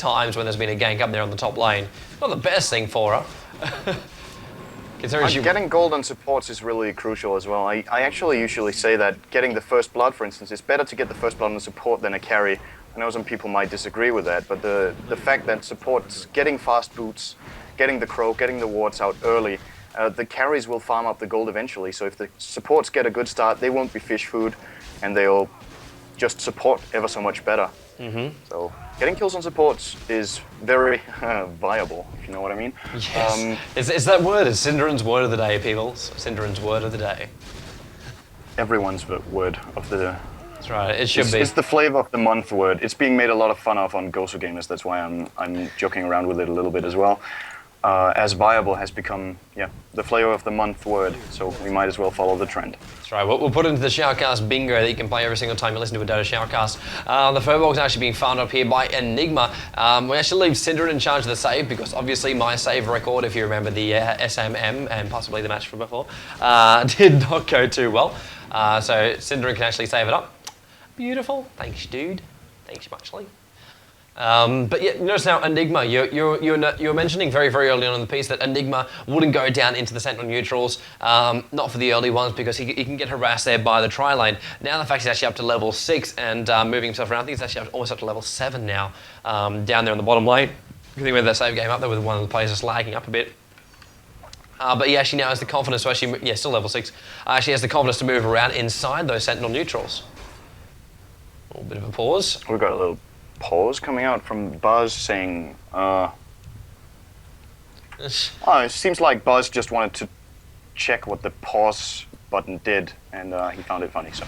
times when there's been a gank up there on the top lane. Not the best thing for her. Getting gold on supports is really crucial as well. I actually usually say that getting the first blood, for instance, it's better to get the first blood on a support than a carry. I know some people might disagree with that, but the fact that supports getting fast boots, getting the crow, getting the wards out early, the carries will farm up the gold eventually. So if the supports get a good start, they won't be fish food, and they'll just support ever so much better. So getting kills on supports is very viable, if you know what I mean. Yes. It's that word. It's Synderen's word of the day, people. Synderen's word of the day. Everyone's word of the... That's right. It should be. It's the flavor of the month word. It's being made a lot of fun of on Gosu Gamers. That's why I'm joking around with it a little bit as well. As viable has become, the flavor of the month word. So we might as well follow the trend. That's right. We'll put into the Shoutcast bingo that you can play every single time you listen to a Dota Shoutcast. The Furbolg's actually being farmed up here by Enigma. We actually leave Synderen in charge of the save because obviously my save record, if you remember the SMM and possibly the match from before, did not go too well. So Synderen can actually save it up. Beautiful. Thanks, dude. Thanks muchly. But yeah, notice now Enigma, you're mentioning very, very early on in the piece that Enigma wouldn't go down into the Sentinel neutrals, not for the early ones because he can get harassed there by the tri-lane. Now the fact he's actually up to level 6 and moving himself around, I think he's actually almost up to level 7 now, down there on the bottom lane. I think with that save game up there with one of the players just lagging up a bit. But he actually now has the confidence to actually, still level 6, actually has the confidence to move around inside those Sentinel neutrals. A little bit of a pause. We've got a little pause coming out from Buzz saying, it seems like Buzz just wanted to check what the pause button did, and he found it funny, so.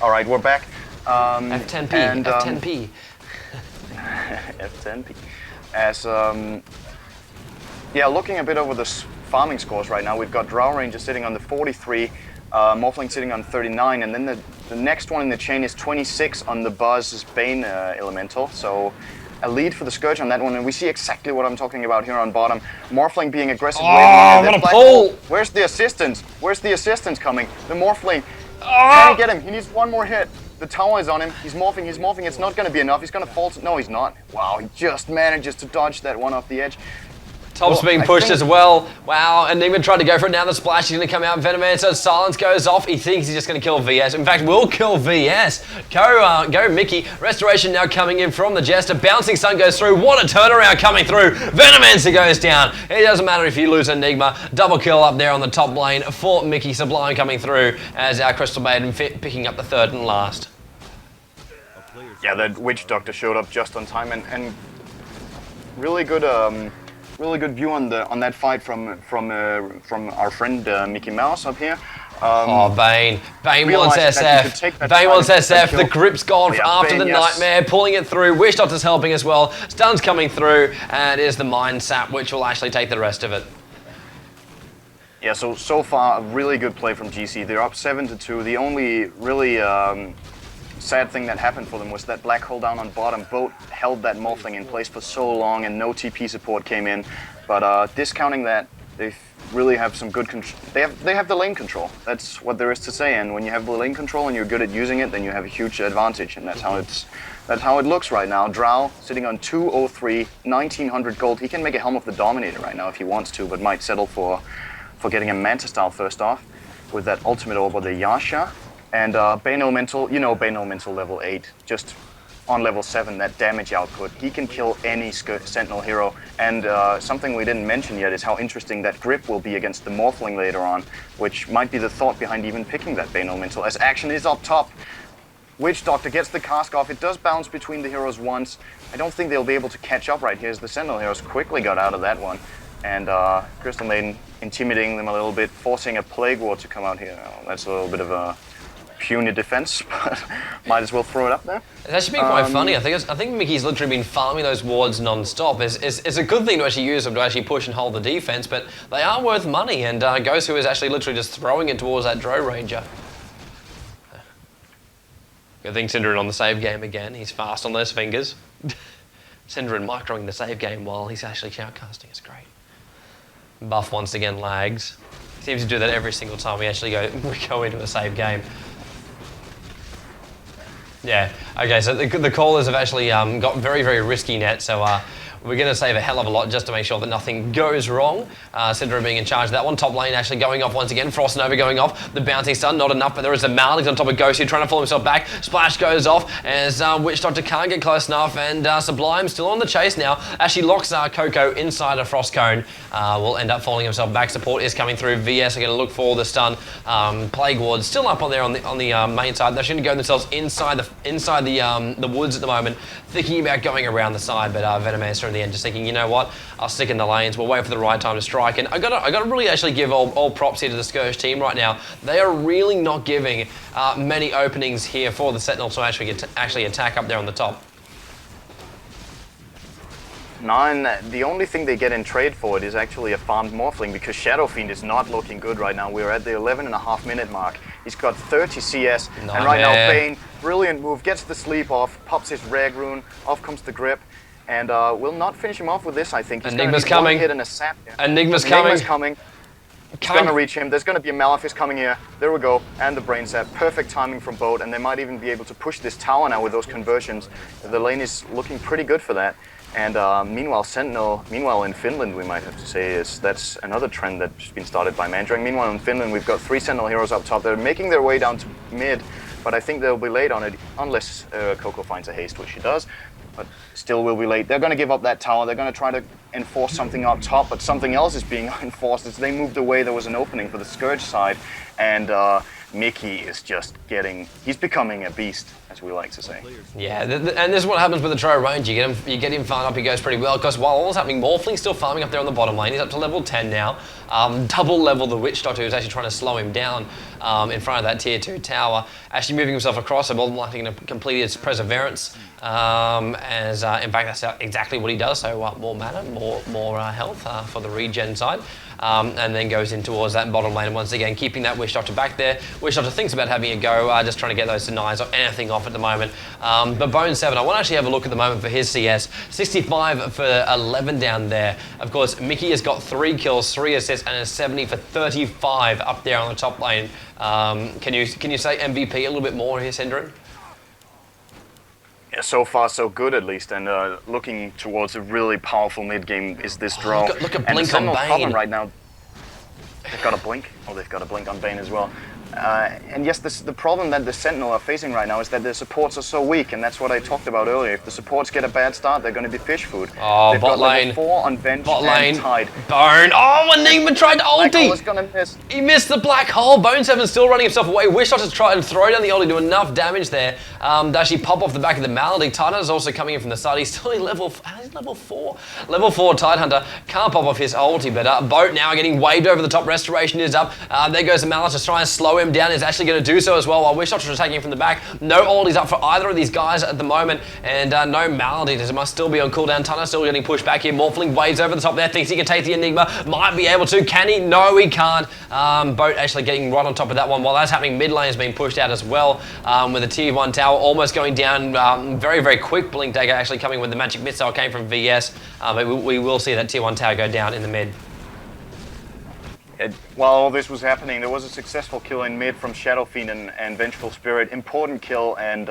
All right, we're back. F10P, and, F10P. F10P. As, looking a bit over the farming scores right now, we've got Drow Ranger sitting on the 43, Morphling sitting on 39, and then the next one in the chain is 26 on the Buzz's Bane Elemental, so a lead for the Scourge on that one, and we see exactly what I'm talking about here on bottom. Morphling being aggressive. What a pull! Where's the assistance? Where's the assistance coming? The Morphling, can he get him? He needs one more hit. The tower is on him. He's morphing. It's not going to be enough. He's going to fall. No, he's not. Wow, he just manages to dodge that one off the edge. Top's being pushed as well. Wow, Enigma tried to go for it. Now the splash is going to come out. Venomancer, silence goes off. He thinks he's just going to kill VS. In fact, will kill VS. Go Mickey. Restoration now coming in from the Jester. Bouncing Sun goes through. What a turnaround coming through. Venomancer goes down. It doesn't matter if you lose Enigma. Double kill up there on the top lane for Mickey. Sublime coming through as our Crystal Maiden picking up the third and last. Yeah, that Witch Doctor showed up just on time and really good. Really good view on that fight from our friend Mickey Mouse up here. Bane wants SF. Bane wants SF. The grip's gone after the nightmare, pulling it through. Wish Doctor's helping as well. Stun's coming through, and it is the Mind Sap, which will actually take the rest of it. Yeah, so far a really good play from GC. They're up 7-2. The only really sad thing that happened for them was that black hole down on bottom. Boat held that Morphling in place for so long and no TP support came in. But discounting that, they really have some good control. They have the lane control. That's what there is to say. And when you have the lane control and you're good at using it, then you have a huge advantage. And that's how it looks right now. Drow sitting on 203, 1900 gold. He can make a Helm of the Dominator right now if he wants to, but might settle for getting a Manta style first off with that ultimate orb or the Yasha. And Bane Elemental, Bane Elemental level 8, just on level 7, that damage output. He can kill any Sentinel hero. And something we didn't mention yet is how interesting that grip will be against the Morphling later on, which might be the thought behind even picking that Bane Elemental, as action is up top. Witch Doctor gets the cask off. It does bounce between the heroes once. I don't think they'll be able to catch up right here, as the Sentinel heroes quickly got out of that one. And Crystal Maiden intimidating them a little bit, forcing a Plague Ward to come out here. Oh, that's a little bit of a puny defense, but might as well throw it up there. It's actually been quite funny. I think Mickey's literally been farming those wards non-stop. It's a good thing to actually use them to actually push and hold the defense, but they are worth money, and Gosu is actually literally just throwing it towards that Drow Ranger. Good thing Synderen on the save game again. He's fast on those fingers. Synderen microing the save game while he's actually shoutcasting. It's great. Buff once again lags. Seems to do that every single time we actually go into a save game. Yeah. Okay. So the callers have actually got very, very risky net. So we're going to save a hell of a lot just to make sure that nothing goes wrong. Syndra being in charge of that one. Top lane actually going off once again. Frost Nova going off. The bouncing stun, not enough, but there is a Malix on top of Ghost here trying to pull himself back. Splash goes off as Witch Doctor can't get close enough, and Sublime still on the chase now. Actually locks Coco inside a Frost Cone. Will end up falling himself back. Support is coming through. VS are going to look for the stun. Plague Ward still up on there on the main side. They're going to go themselves inside the woods at the moment, thinking about going around the side, but Venomancer in the end just thinking, you know what, I'll stick in the lanes, we'll wait for the right time to strike. And I gotta really actually give all props here to the Scourge team right now. They are really not giving many openings here for the Sentinel to actually attack up there on the top. Nine, the only thing they get in trade for it is actually a farmed Morphling, because Shadow Fiend is not looking good right now. We're at the 11.5 minute mark. He's got 30 CS, and right now Bane, brilliant move, gets the sleep off, pops his Rag Rune, off comes the grip, and will not finish him off with this, I think. He's Enigma's gonna coming. One hit and a sap. Yeah. Enigma's coming. It's gonna reach him. There's gonna be a Malefice coming here. There we go, and the Brain Sap. Perfect timing from both, and they might even be able to push this tower now with those conversions. The lane is looking pretty good for that. And meanwhile, Sentinel, in Finland, we might have to say, that's another trend that's been started by Mandrang. Meanwhile, in Finland, we've got 3 Sentinel heroes up top. They're making their way down to mid, but I think they'll be late on it, unless Coco finds a haste, which she does. But still will be late. They're going to give up that tower. They're going to try to enforce something up top, but something else is being enforced. As they moved away, there was an opening for the Scourge side, and Mickey is just he's becoming a beast, as we like to say. Yeah, and this is what happens with the Drow range. You get him farmed up, he goes pretty well, because while all is happening, Morphling's still farming up there on the bottom lane. He's up to level 10 now. Double level the Witch Doctor, who's actually trying to slow him down in front of that tier 2 tower. Actually moving himself across, so more than likely going to complete his Perseverance. As in fact, that's exactly what he does, so more mana, more health for the regen side. And then goes in towards that bottom lane, and once again keeping that Witch Doctor back there. Witch Doctor thinks about having a go, just trying to get those denies or anything off at the moment. But Bone 7, I want to actually have a look at the moment for his CS. 65 for 11 down there. Of course, Mickey has got 3 kills, 3 assists, and a 70 for 35 up there on the top lane. Can you say MVP a little bit more here, Syndra? Yeah, so far so good at least, and looking towards a really powerful mid game is this draw. Look at and Blink on Bane. Problem right now, they've got a blink. Oh, they've got a blink on Bane as well. And yes, the problem that the Sentinel are facing right now is that their supports are so weak, and that's what I talked about earlier. If the supports get a bad start, they're going to be fish food. Oh, they've bot got lane. level 4 on bench Bot and lane. Tide. Bone. Oh, Enigma tried to ulti. Black Hole is going to miss. He missed the black hole. Bone 7 still running himself away. Wish not to try and throw down the ulti, do enough damage there to actually pop off the back of the Malady. Tidehunter is also coming in from the side. He's still level 4. Level 4 Tidehunter can't pop off his ulti, but Boat now getting waved over the top. Restoration is up. There goes the Malady to try and slow him down. He's actually going to do so as well, while Wish Doctor is attacking from the back. No ultis up for either of these guys at the moment, and no Malady. It must still be on cooldown. Tunner still getting pushed back here. Morphling waves over the top there, thinks he can take the Enigma. Might be able to. Can he? No, he can't. Boat actually getting right on top of that one. While that's happening, mid lane is being pushed out as well, with the tier 1 tower almost going down. Very, very quick Blink Dagger actually coming with the magic missile came from VS, but we will see that tier 1 tower go down in the mid. While all this was happening, there was a successful kill in mid from Shadow Fiend and Vengeful Spirit. Important kill, and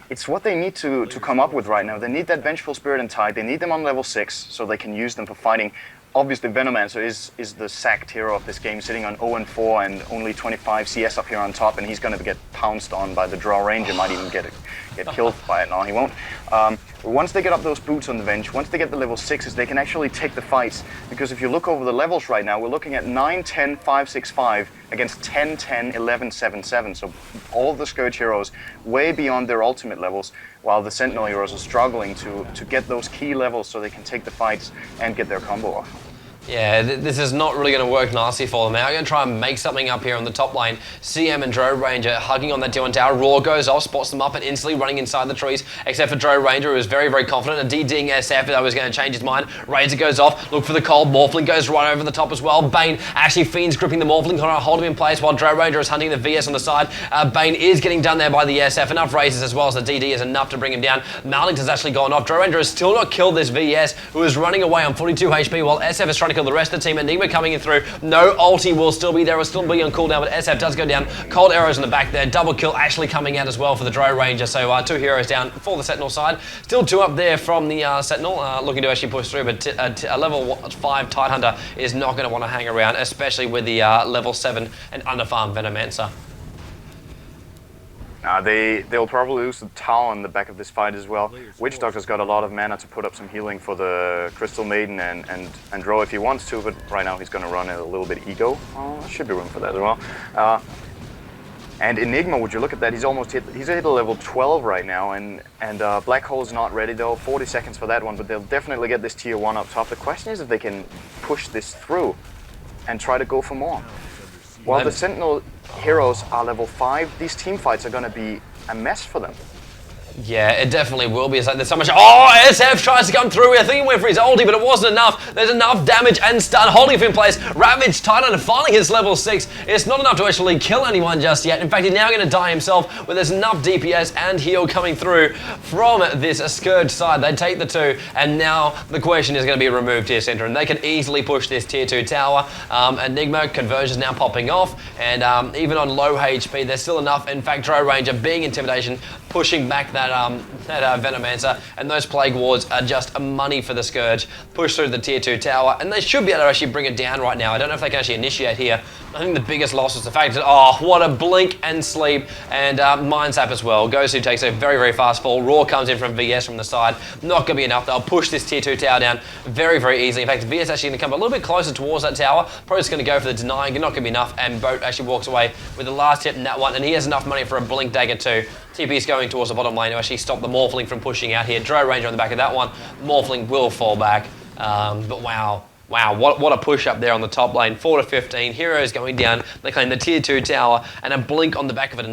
it's what they need to come up with right now. They need that Vengeful Spirit and Tide. They need them on level 6 so they can use them for fighting. Obviously, Venomancer is the sacked hero of this game, sitting on 0-4 and only 25 CS up here on top, and he's going to get pounced on by the Draw Ranger. Might even get killed by it. No, he won't. Once they get up those boots on the Venge, once they get the level 6s, they can actually take the fights. Because if you look over the levels right now, we're looking at 9, 10, 5, 6, 5 against 10, 10, 11, 7, 7. So all of the Scourge heroes way beyond their ultimate levels, while the Sentinel heroes are struggling to get those key levels so they can take the fights and get their combo off. Yeah, this is not really going to work nicely for them. Now I'm going to try and make something up here on the top lane. CM and Drow Ranger hugging on that T1 tower. Roar goes off, spots them up, and instantly running inside the trees, except for Drow Ranger, who is very, very confident. And DDing SF, that was going to change his mind. Razor goes off, look for the cold. Morphling goes right over the top as well. Bane actually Fiend's gripping the Morphling, trying to hold him in place while Drow Ranger is hunting the VS on the side. Bane is getting done there by the SF. Enough Razors as well as the DD is enough to bring him down. Malix has actually gone off. Drow Ranger has still not killed this VS, who is running away on 42 HP, while SF is trying trying to kill the rest of the team. Enigma coming in through. No ulti will still be there. Will still be on cooldown, but SF does go down. Cold arrows in the back there. Double kill actually coming out as well for the Dro Ranger. So 2 heroes down for the Sentinel side. Still 2 up there from the Sentinel, looking to actually push through, but a level 5 Tidehunter is not going to want to hang around, especially with the level 7 and underfarm Venomancer. They'll probably lose the tower in the back of this fight as well. Witch Doctor's got a lot of mana to put up some healing for the Crystal Maiden and Dro if he wants to, but right now he's going to run a little bit ego. Should be room for that as well. And Enigma, would you look at that? He's hit a level 12 right now, and Black Hole's not ready though. 40 seconds for that one, but they'll definitely get this tier 1 up top. The question is if they can push this through and try to go for more. While the Sentinel heroes are level 5, these team fights are going to be a mess for them. Yeah, it definitely will be. It's like there's so much. Oh, SF tries to come through. I think he went for his ulti, but it wasn't enough. There's enough damage and stun holding him in place. Ravage Titan finally hits level 6. It's not enough to actually kill anyone just yet. In fact, he's now going to die himself, but there's enough DPS and heal coming through from this Scourge side. They take the 2, and now the question is going to be removed here, center, and they can easily push this tier 2 tower. Enigma conversions now popping off, and even on low HP, there's still enough. In fact, Dro Ranger being Intimidation, pushing back that Venomancer, and those Plague Wards are just money for the Scourge. Push through the tier 2 tower, and they should be able to actually bring it down right now. I don't know if they can actually initiate here. I think the biggest loss was the fact that, oh, what a blink and sleep, and Mind Sap as well. Gosu takes a very, very fast fall. Raw comes in from VS from the side. Not going to be enough. They'll push this tier 2 tower down very, very easily. In fact, VS actually going to come a little bit closer towards that tower. Probably just going to go for the denying. Not going to be enough, and Boat actually walks away with the last hit in that one, and he has enough money for a blink dagger too. TP is going towards the bottom lane to actually stop the Morphling from pushing out here. Dro Ranger on the back of that one. Morphling will fall back. But wow, what a push up there on the top lane. 4 to 15. Heroes going down. They claim the tier 2 tower, and a blink on the back of it.